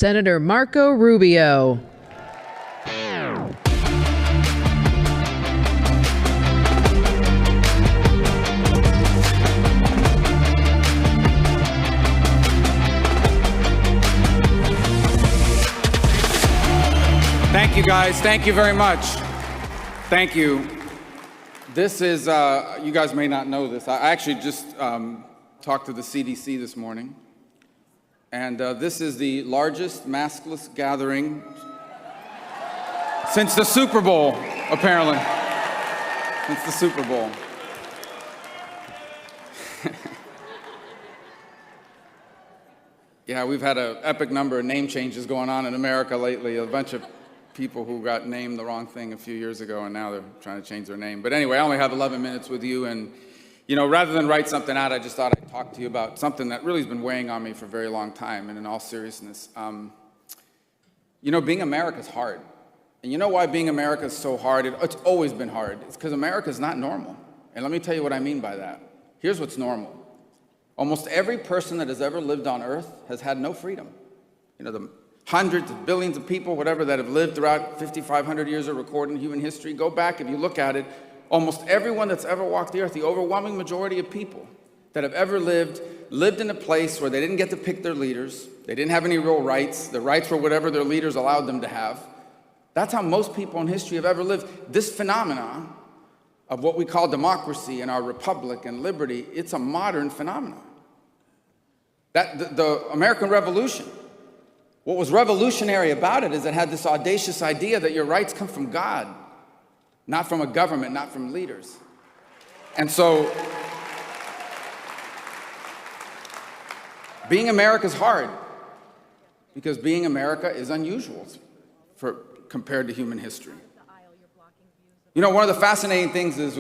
Senator Marco Rubio. Thank you, guys. Thank you very much. Thank you. This is, you guys may not know this. I actually just talked to the CDC this morning. And this is the largest maskless gathering since the Super Bowl, apparently. Since the Super Bowl. Yeah, we've had an epic number of name changes going on in America lately. A bunch of people who got named the wrong thing a few years ago, and now they're trying to change their name. But anyway, I only have 11 minutes with you, and you know, rather than write something out, I just thought I'd talk to you about something that really has been weighing on me for a very long time, and in all seriousness. You know, being America is hard. And you know why being America is so hard? It's always been hard. It's because America is not normal. And let me tell you what I mean by that. Here's what's normal. Almost every person that has ever lived on Earth has had no freedom. You know, the hundreds of billions of people, whatever, that have lived throughout 5,500 years of recorded human history. Go back, if you look at it, almost everyone that's ever walked the earth, the overwhelming majority of people that have ever lived in a place where they didn't get to pick their leaders, they didn't have any real rights, the rights were whatever their leaders allowed them to have. That's how most people in history have ever lived. This phenomenon of what we call democracy and our republic and liberty, it's a modern phenomenon. The American Revolution, what was revolutionary about it is it had this audacious idea that your rights come from God, not from a government, not from leaders. And so, being America is hard because being America is unusual compared to human history. You know, one of the fascinating things is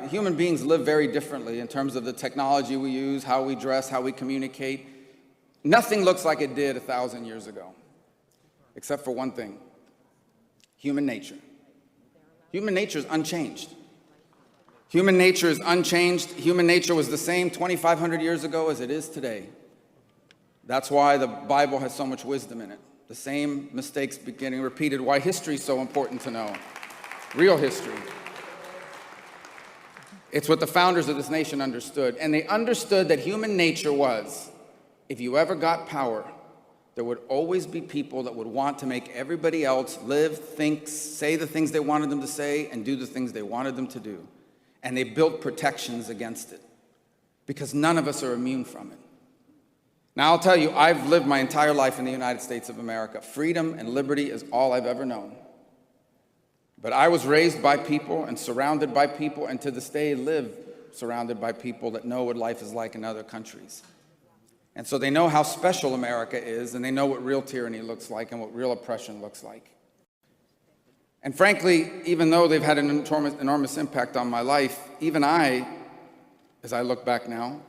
human beings live very differently in terms of the technology we use, how we dress, how we communicate. Nothing looks like it did 1,000 years ago, except for one thing: human nature. Human nature is unchanged. Human nature is unchanged. Human nature was the same 2,500 years ago as it is today. That's why the Bible has so much wisdom in it. The same mistakes getting repeated. Why history is so important to know. Real history. It's what the founders of this nation understood. And they understood that human nature was, if you ever got power, there would always be people that would want to make everybody else live, think, say the things they wanted them to say, and do the things they wanted them to do. And they built protections against it, because none of us are immune from it. Now, I'll tell you, I've lived my entire life in the United States of America. Freedom and liberty is all I've ever known. But I was raised by people and surrounded by people, and to this day live surrounded by people that know what life is like in other countries. And so they know how special America is, and they know what real tyranny looks like and what real oppression looks like. And frankly, even though they've had an enormous impact on my life, even I, as I look back now,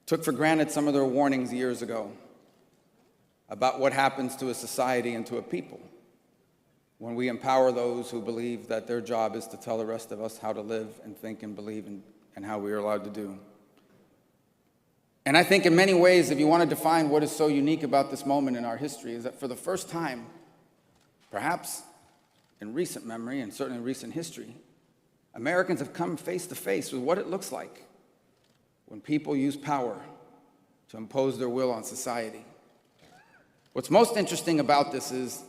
took for granted some of their warnings years ago about what happens to a society and to a people when we empower those who believe that their job is to tell the rest of us how to live and think and believe and how we are allowed to do. And I think in many ways, if you want to define what is so unique about this moment in our history, is that for the first time, perhaps in recent memory and certainly in recent history, Americans have come face to face with what it looks like when people use power to impose their will on society. What's most interesting about this is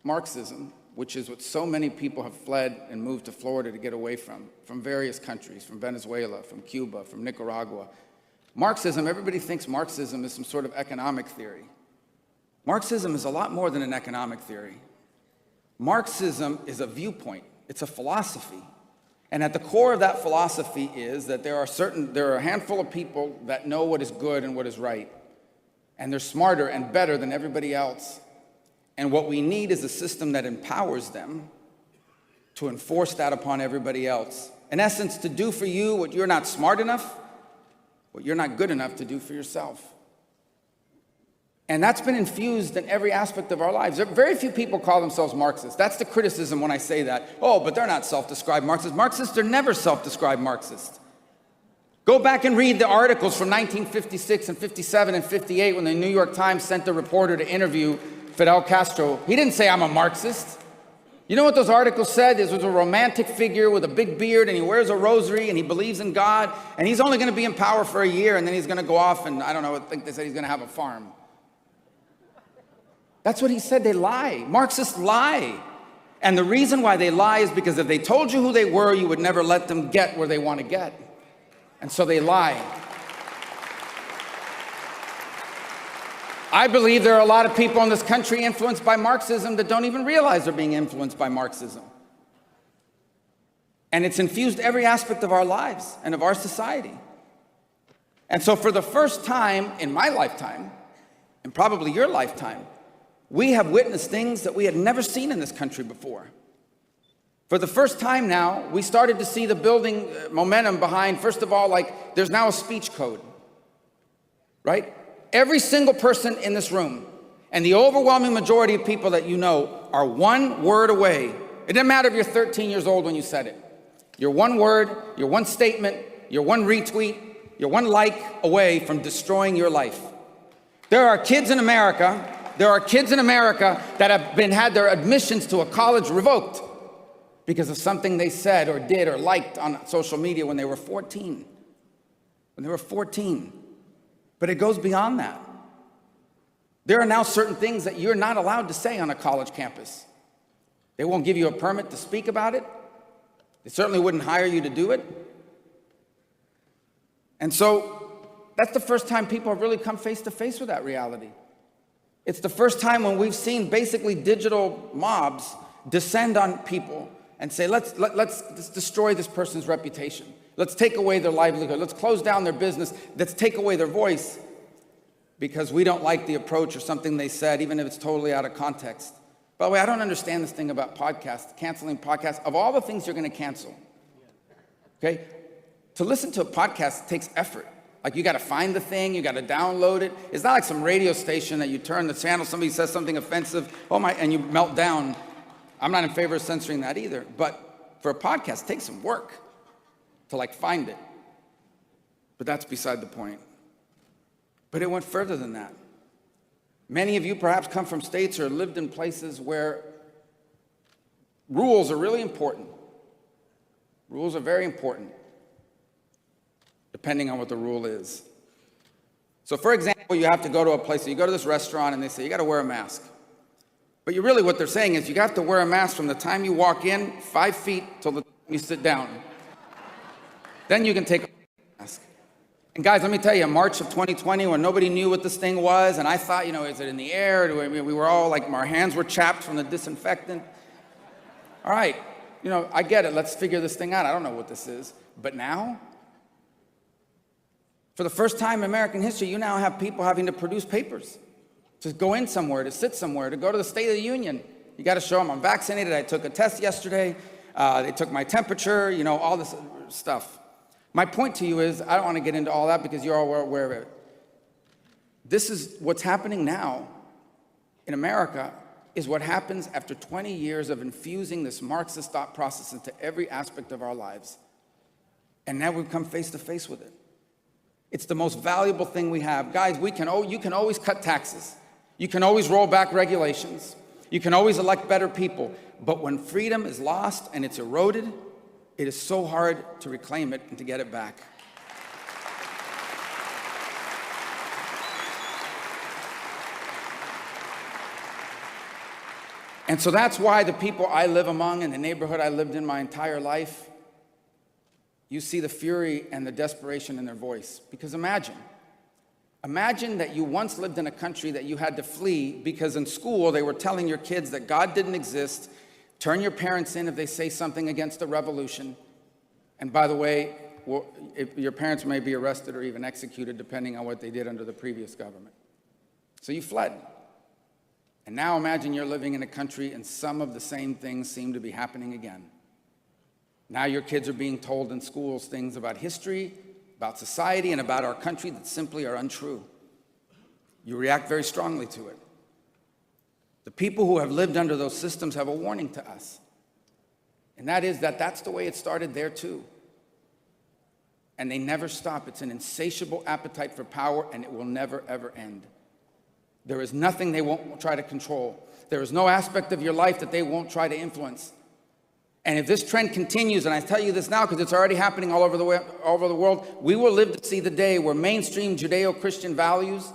Marxism, which is what so many people have fled and moved to Florida to get away from various countries, from Venezuela, from Cuba, from Nicaragua. Marxism, everybody thinks Marxism is some sort of economic theory. Marxism is a lot more than an economic theory. Marxism is a viewpoint. It's a philosophy. And at the core of that philosophy is that there are a handful of people that know what is good and what is right. And they're smarter and better than everybody else. And what we need is a system that empowers them to enforce that upon everybody else. In essence, to do for you what you're not smart enough, what you're not good enough to do for yourself. And that's been infused in every aspect of our lives. Very few people call themselves Marxists. That's the criticism when I say that. Oh, but they're not self-described Marxists. Marxists are never self-described Marxists. Go back and read the articles from 1956 and 57 and 58 when the New York Times sent a reporter to interview Fidel Castro. He didn't say, I'm a Marxist. You know what those articles said? This was a romantic figure with a big beard, and he wears a rosary, and he believes in God, and he's only going to be in power for a year, and then he's going to go off, and I don't know, I think they said he's going to have a farm. That's what he said. They lie. Marxists lie. And the reason why they lie is because if they told you who they were, you would never let them get where they want to get. And so they lie. I believe there are a lot of people in this country influenced by Marxism that don't even realize they're being influenced by Marxism. And it's infused every aspect of our lives and of our society. And so for the first time in my lifetime, and probably your lifetime, we have witnessed things that we had never seen in this country before. For the first time now, we started to see the building momentum behind, first of all, like there's now a speech code, right? Every single person in this room and the overwhelming majority of people that you know are one word away. It doesn't matter if you're 13 years old when you said it. You're one word, you're one statement, you're one retweet, you're one like away from destroying your life. There are kids in America that have had their admissions to a college revoked because of something they said or did or liked on social media when they were 14. But it goes beyond that. There are now certain things that you're not allowed to say on a college campus. They won't give you a permit to speak about it. They certainly wouldn't hire you to do it. And so that's the first time people have really come face to face with that reality. It's the first time when we've seen basically digital mobs descend on people and say, let's destroy this person's reputation. Let's take away their livelihood. Let's close down their business. Let's take away their voice because we don't like the approach or something they said, even if it's totally out of context. By the way, I don't understand this thing about podcasts, canceling podcasts. Of all the things you're going to cancel, okay, to listen to a podcast takes effort. Like you got to find the thing, you got to download it. It's not like some radio station that you turn the channel, somebody says something offensive, and you melt down. I'm not in favor of censoring that either. But for a podcast, it takes some work to find it. But that's beside the point. But it went further than that. Many of you perhaps come from states or lived in places where rules are really important. Rules are very important, depending on what the rule is. So for example, you have to go to a place, so you go to this restaurant and they say, you got to wear a mask. But what they're saying is you have to wear a mask from the time you walk in, 5 feet, till the time you sit down. Then you can take a mask. And guys, let me tell you, March of 2020, when nobody knew what this thing was, and I thought, is it in the air? We were all our hands were chapped from the disinfectant. All right, I get it. Let's figure this thing out. I don't know what this is. But now, for the first time in American history, you now have people having to produce papers to go in somewhere, to sit somewhere, to go to the State of the Union. You got to show them I'm vaccinated. I took a test yesterday. They took my temperature, all this stuff. My point to you is, I don't want to get into all that because you're all aware of it. This is what's happening now in America is what happens after 20 years of infusing this Marxist thought process into every aspect of our lives. And now we've come face to face with it. It's the most valuable thing we have. Guys, you can always cut taxes. You can always roll back regulations. You can always elect better people. But when freedom is lost and it's eroded, it is so hard to reclaim it and to get it back. And so that's why the people I live among and the neighborhood I lived in my entire life, you see the fury and the desperation in their voice. Because imagine that you once lived in a country that you had to flee because in school they were telling your kids that God didn't exist. Turn your parents in if they say something against the revolution. And by the way, your parents may be arrested or even executed depending on what they did under the previous government. So you fled. And now imagine you're living in a country and some of the same things seem to be happening again. Now your kids are being told in schools things about history, about society, and about our country that simply are untrue. You react very strongly to it. The people who have lived under those systems have a warning to us. And that is that's the way it started there too. And they never stop. It's an insatiable appetite for power, and it will never, ever end. There is nothing they won't try to control. There is no aspect of your life that they won't try to influence. And if this trend continues, and I tell you this now because it's already happening all over the world, we will live to see the day where mainstream Judeo-Christian values,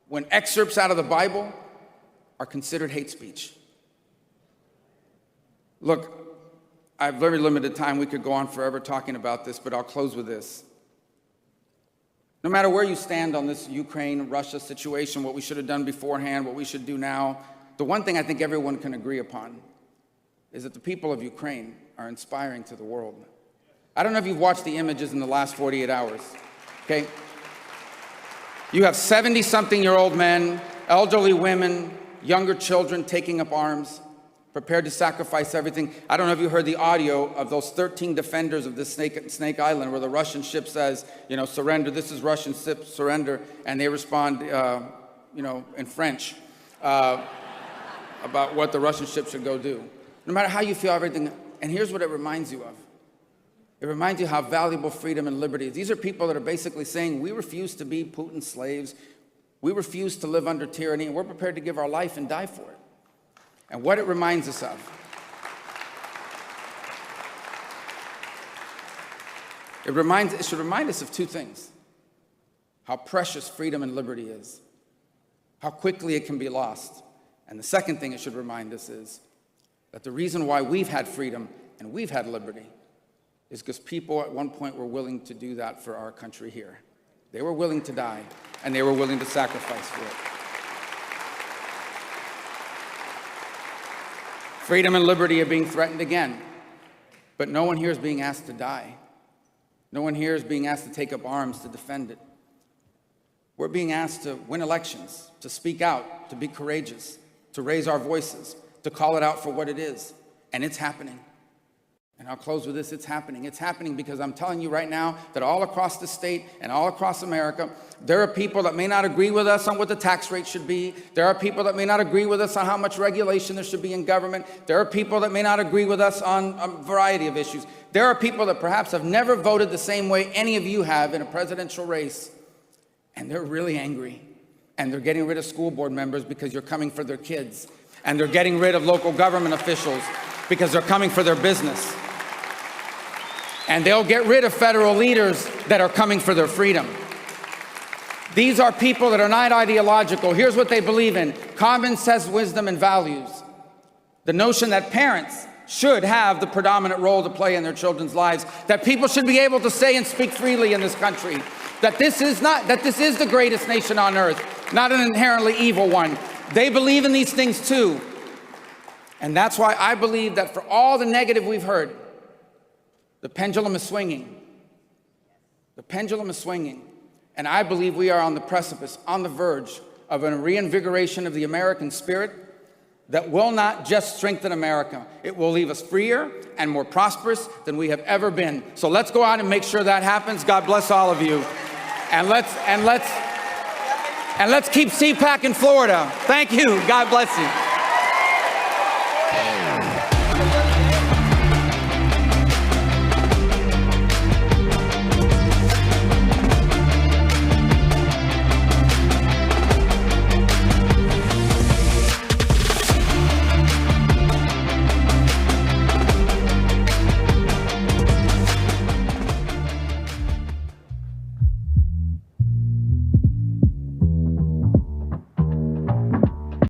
when excerpts out of the Bible, are considered hate speech. Look, I have very limited time. We could go on forever talking about this, but I'll close with this. No matter where you stand on this Ukraine-Russia situation, what we should have done beforehand, what we should do now, the one thing I think everyone can agree upon is that the people of Ukraine are inspiring to the world. I don't know if you've watched the images in the last 48 hours, okay? You have 70-something-year-old men, elderly women, younger children taking up arms, prepared to sacrifice everything. I don't know if you heard the audio of those 13 defenders of this Snake Island where the Russian ship says, surrender, this is Russian ship, surrender, and they respond, in French about what the Russian ship should go do. No matter how you feel, everything, and here's what it reminds you of. It reminds you how valuable freedom and liberty is. These are people that are basically saying, we refuse to be Putin's slaves, we refuse to live under tyranny, and we're prepared to give our life and die for it. And what it reminds us of, it should remind us of two things. How precious freedom and liberty is, how quickly it can be lost. And the second thing it should remind us is that the reason why we've had freedom and we've had liberty is because people at one point were willing to do that for our country here. They were willing to die, and they were willing to sacrifice for it. Freedom and liberty are being threatened again, but no one here is being asked to die. No one here is being asked to take up arms to defend it. We're being asked to win elections, to speak out, to be courageous, to raise our voices, to call it out for what it is, and it's happening. And I'll close with this, it's happening. It's happening because I'm telling you right now that all across the state and all across America, there are people that may not agree with us on what the tax rate should be. There are people that may not agree with us on how much regulation there should be in government. There are people that may not agree with us on a variety of issues. There are people that perhaps have never voted the same way any of you have in a presidential race, and they're really angry. And they're getting rid of school board members because you're coming for their kids. And they're getting rid of local government officials because they're coming for their business. And they'll get rid of federal leaders that are coming for their freedom. These are people that are not ideological. Here's what they believe in: common sense, wisdom, and values. The notion that parents should have the predominant role to play in their children's lives, that people should be able to say and speak freely in this country, that this is the greatest nation on earth, not an inherently evil one. They believe in these things too. And that's why I believe that for all the negative we've heard, the pendulum is swinging. The pendulum is swinging. And I believe we are on the precipice, on the verge of a reinvigoration of the American spirit that will not just strengthen America. It will leave us freer and more prosperous than we have ever been. So let's go out and make sure that happens. God bless all of you. And let's keep CPAC in Florida. Thank you. God bless you.